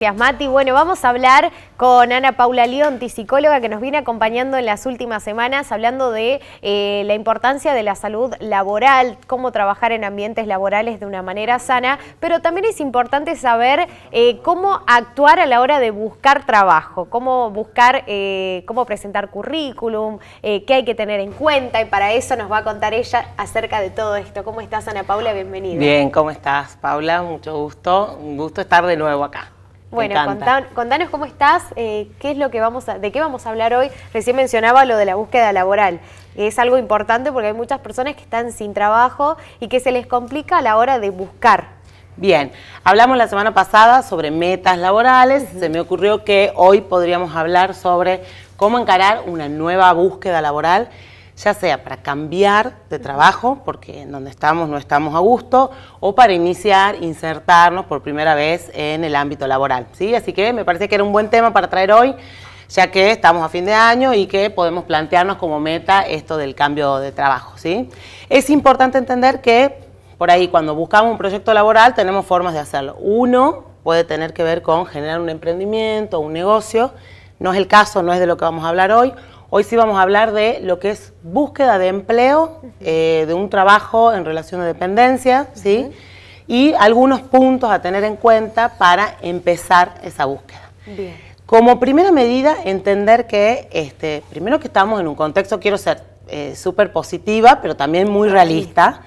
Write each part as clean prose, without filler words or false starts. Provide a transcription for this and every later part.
Gracias, Mati. Bueno, vamos a hablar con Ana Paula Lionti, psicóloga que nos viene acompañando en las últimas semanas, hablando de la importancia de la salud laboral, cómo trabajar en ambientes laborales de una manera sana, pero también es importante saber cómo actuar a la hora de buscar trabajo, cómo buscar, cómo presentar currículum, qué hay que tener en cuenta, y para eso nos va a contar ella acerca de todo esto. ¿Cómo estás, Ana Paula? Bienvenida. Bien, ¿cómo estás, Paula? Mucho gusto, un gusto estar de nuevo acá. Bueno, contanos cómo estás, qué es lo que de qué vamos a hablar hoy. Recién mencionaba lo de la búsqueda laboral. Es algo importante porque hay muchas personas que están sin trabajo y que se les complica a la hora de buscar. Bien, hablamos la semana pasada sobre metas laborales. Se me ocurrió que hoy podríamos hablar sobre cómo encarar una nueva búsqueda laboral, ya sea para cambiar de trabajo, porque en donde estamos no estamos a gusto, o para insertarnos por primera vez en el ámbito laboral, ¿sí? Así que me parece que era un buen tema para traer hoy, ya que estamos a fin de año y que podemos plantearnos como meta esto del cambio de trabajo, ¿sí? Es importante entender que por ahí cuando buscamos un proyecto laboral tenemos formas de hacerlo. Uno puede tener que ver con generar un emprendimiento, un negocio. No es el caso, no es de lo que vamos a hablar hoy. Hoy sí vamos a hablar de lo que es búsqueda de empleo, de un trabajo en relación de dependencia, ¿sí? Y algunos puntos a tener en cuenta para empezar esa búsqueda. Bien. Como primera medida, entender que, primero que estamos en un contexto, quiero ser súper positiva, pero también muy realista.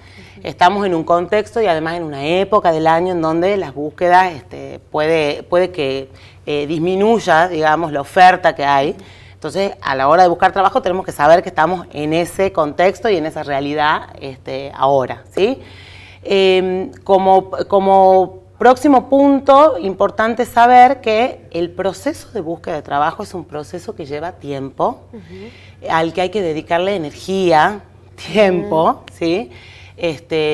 Estamos en un contexto y además en una época del año en donde las búsquedas puede que disminuya, digamos, la oferta que hay. Entonces, a la hora de buscar trabajo tenemos que saber que estamos en ese contexto y en esa realidad ahora, ¿sí? Como próximo punto, importante saber que el proceso de búsqueda de trabajo es un proceso que lleva tiempo, al que hay que dedicarle energía, tiempo, ¿sí?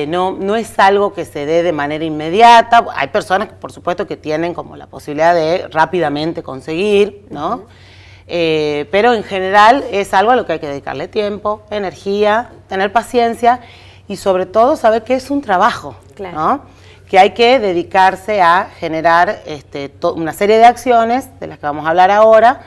No es algo que se dé de manera inmediata. Hay personas que, por supuesto, que tienen como la posibilidad de rápidamente conseguir, ¿no? Pero en general es algo a lo que hay que dedicarle tiempo, energía, tener paciencia y sobre todo saber que es un trabajo, claro, ¿no? Que hay que dedicarse a generar una serie de acciones de las que vamos a hablar ahora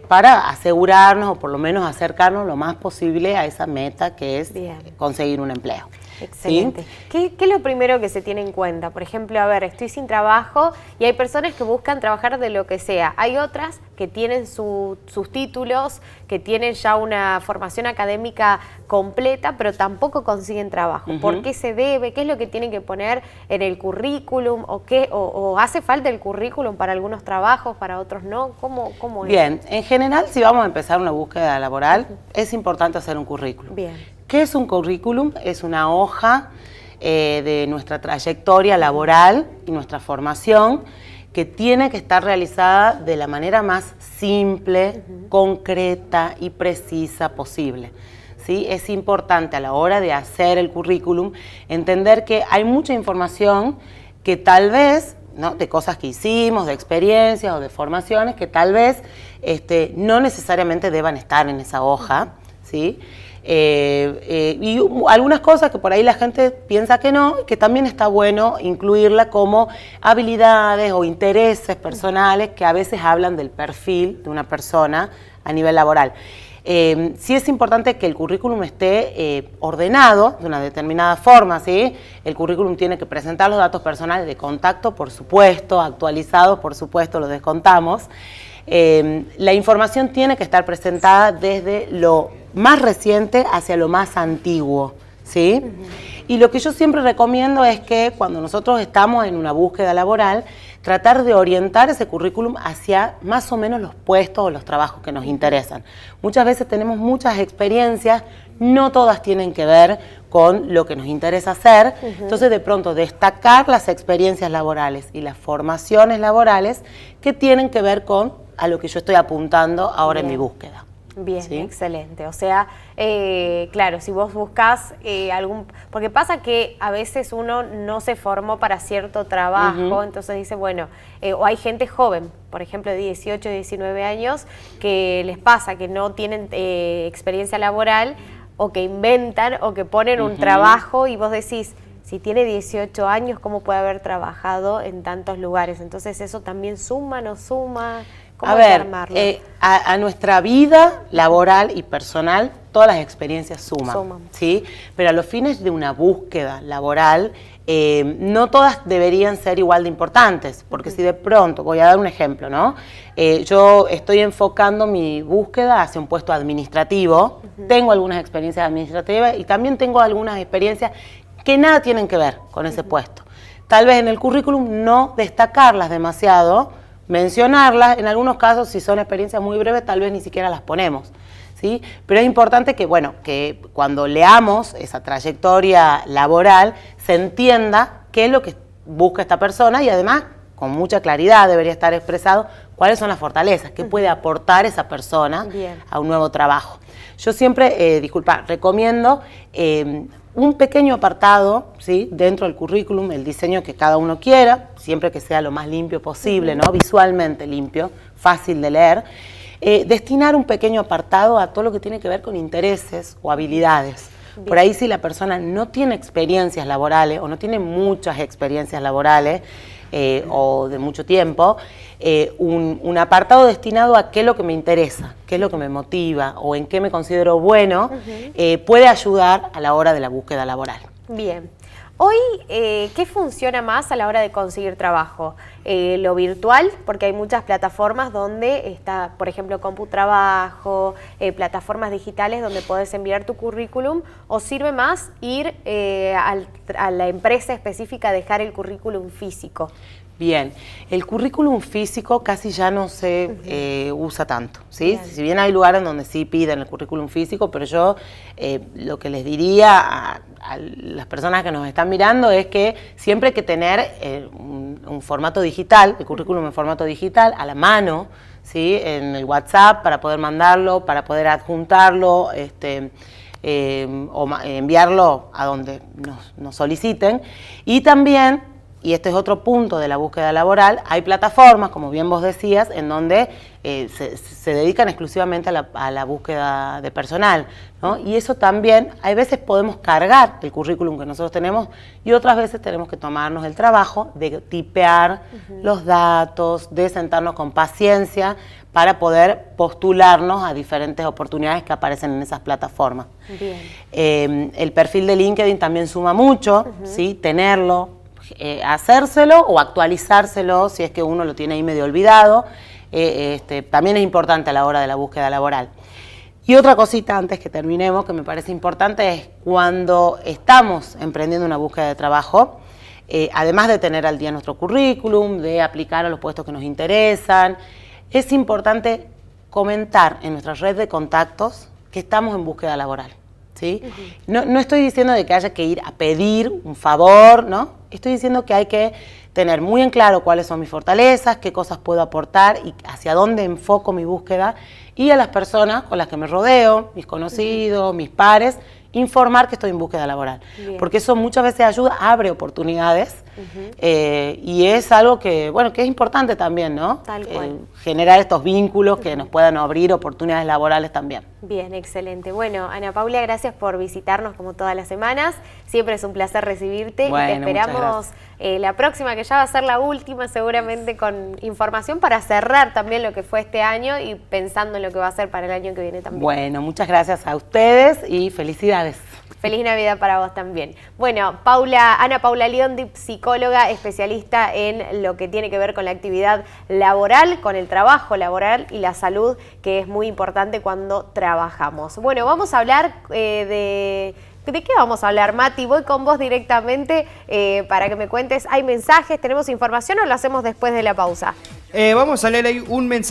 para asegurarnos o por lo menos acercarnos lo más posible a esa meta que es conseguir un empleo. Excelente. ¿Sí? ¿Qué es lo primero que se tiene en cuenta? Por ejemplo, a ver, estoy sin trabajo y hay personas que buscan trabajar de lo que sea. Hay otras que tienen sus títulos, que tienen ya una formación académica completa, pero tampoco consiguen trabajo. ¿Por qué se debe? ¿Qué es lo que tienen que poner en el currículum? ¿O hace falta el currículum para algunos trabajos, para otros no? ¿Cómo es? Bien, en general, si vamos a empezar una búsqueda laboral, es importante hacer un currículum. Bien. ¿Qué es un currículum? Es una hoja de nuestra trayectoria laboral y nuestra formación que tiene que estar realizada de la manera más simple, concreta y precisa posible. ¿Sí? Es importante a la hora de hacer el currículum entender que hay mucha información que tal vez, ¿no?, de cosas que hicimos, de experiencias o de formaciones que tal vez no necesariamente deban estar en esa hoja, ¿sí? Y algunas cosas que por ahí la gente piensa que no, que también está bueno incluirla como habilidades o intereses personales que a veces hablan del perfil de una persona a nivel laboral. Sí es importante que el currículum esté ordenado de una determinada forma, ¿sí? El currículum tiene que presentar los datos personales de contacto, por supuesto, actualizados, por supuesto, los descontamos. La información tiene que estar presentada desde lo más reciente hacia lo más antiguo, ¿sí? Y lo que yo siempre recomiendo es que cuando nosotros estamos en una búsqueda laboral, tratar de orientar ese currículum hacia más o menos los puestos o los trabajos que nos interesan. Muchas veces tenemos muchas experiencias, no todas tienen que ver con lo que nos interesa hacer, entonces de pronto destacar las experiencias laborales y las formaciones laborales que tienen que ver con a lo que yo estoy apuntando ahora en mi búsqueda. Bien, ¿Sí? Excelente. O sea, claro, si vos buscás porque pasa que a veces uno no se formó para cierto trabajo, entonces dice, bueno, o hay gente joven, por ejemplo, de 18, 19 años, que les pasa que no tienen experiencia laboral o que inventan o que ponen un trabajo y vos decís, si tiene 18 años, cómo puede haber trabajado en tantos lugares. Entonces, ¿eso también suma, no suma? ¿Cómo hay que armarlo? A nuestra vida laboral y personal, todas las experiencias suman. ¿Sí? Pero a los fines de una búsqueda laboral, no todas deberían ser igual de importantes, porque si de pronto, voy a dar un ejemplo, ¿no? Yo estoy enfocando mi búsqueda hacia un puesto administrativo, tengo algunas experiencias administrativas y también tengo algunas experiencias que nada tienen que ver con ese puesto. Tal vez en el currículum no destacarlas demasiado, mencionarlas, en algunos casos si son experiencias muy breves tal vez ni siquiera las ponemos, ¿sí? Pero es importante que, bueno, que cuando leamos esa trayectoria laboral se entienda qué es lo que busca esta persona y además con mucha claridad debería estar expresado cuáles son las fortalezas, qué puede aportar esa persona a un nuevo trabajo. Yo siempre, recomiendo un pequeño apartado, ¿sí? Dentro del currículum, el diseño que cada uno quiera, siempre que sea lo más limpio posible, ¿no? Visualmente limpio, fácil de leer, destinar un pequeño apartado a todo lo que tiene que ver con intereses o habilidades. Por ahí si la persona no tiene experiencias laborales o no tiene muchas experiencias laborales o de mucho tiempo, un apartado destinado a qué es lo que me interesa, qué es lo que me motiva o en qué me considero bueno, puede ayudar a la hora de la búsqueda laboral. Bien. Hoy, ¿qué funciona más a la hora de conseguir trabajo? Lo virtual, porque hay muchas plataformas donde está, por ejemplo, CompuTrabajo, plataformas digitales donde podés enviar tu currículum, o sirve más ir a la empresa específica a dejar el currículum físico. Bien, el currículum físico casi ya no se usa tanto, ¿sí? Bien. Si bien hay lugares donde sí piden el currículum físico, pero yo lo que les diría a las personas que nos están mirando es que siempre hay que tener un formato digital, el currículum en formato digital, a la mano, ¿sí? En el WhatsApp para poder mandarlo, para poder adjuntarlo, o enviarlo a donde nos soliciten. Y también, y este es otro punto de la búsqueda laboral, hay plataformas, como bien vos decías, en donde se dedican exclusivamente a la búsqueda de personal, ¿no? Y eso también, hay veces podemos cargar el currículum que nosotros tenemos y otras veces tenemos que tomarnos el trabajo de tipear los datos, de sentarnos con paciencia para poder postularnos a diferentes oportunidades que aparecen en esas plataformas. Bien. El perfil de LinkedIn también suma mucho, ¿sí? Tenerlo, hacérselo o actualizárselo si es que uno lo tiene ahí medio olvidado, también es importante a la hora de la búsqueda laboral. Y otra cosita antes que terminemos que me parece importante es cuando estamos emprendiendo una búsqueda de trabajo, además de tener al día nuestro currículum, de aplicar a los puestos que nos interesan, es importante comentar en nuestra red de contactos que estamos en búsqueda laboral. ¿Sí? No estoy diciendo de que haya que ir a pedir un favor, ¿no? Estoy diciendo que hay que tener muy en claro cuáles son mis fortalezas, qué cosas puedo aportar y hacia dónde enfoco mi búsqueda, y a las personas con las que me rodeo, mis conocidos, mis pares, informar que estoy en búsqueda laboral. Bien. Porque eso muchas veces ayuda, abre oportunidades, y es algo que, bueno, que es importante también, ¿no? Tal cual. Generar estos vínculos que nos puedan abrir oportunidades laborales también. Bien, excelente. Bueno, Ana Paula, gracias por visitarnos como todas las semanas. Siempre es un placer recibirte, y te esperamos la próxima, que ya va a ser la última, seguramente con información para cerrar también lo que fue este año y pensando en lo que va a ser para el año que viene también. Bueno, muchas gracias a ustedes y felicidades. Feliz Navidad para vos también. Bueno, Ana Paula Liondi, psicóloga, especialista en lo que tiene que ver con la actividad laboral, con el trabajo laboral y la salud, que es muy importante cuando trabajamos. Bueno, vamos a hablar ¿de qué vamos a hablar, Mati? Voy con vos directamente para que me cuentes. ¿Hay mensajes? ¿Tenemos información o lo hacemos después de la pausa? Vamos a leer ahí un mensaje.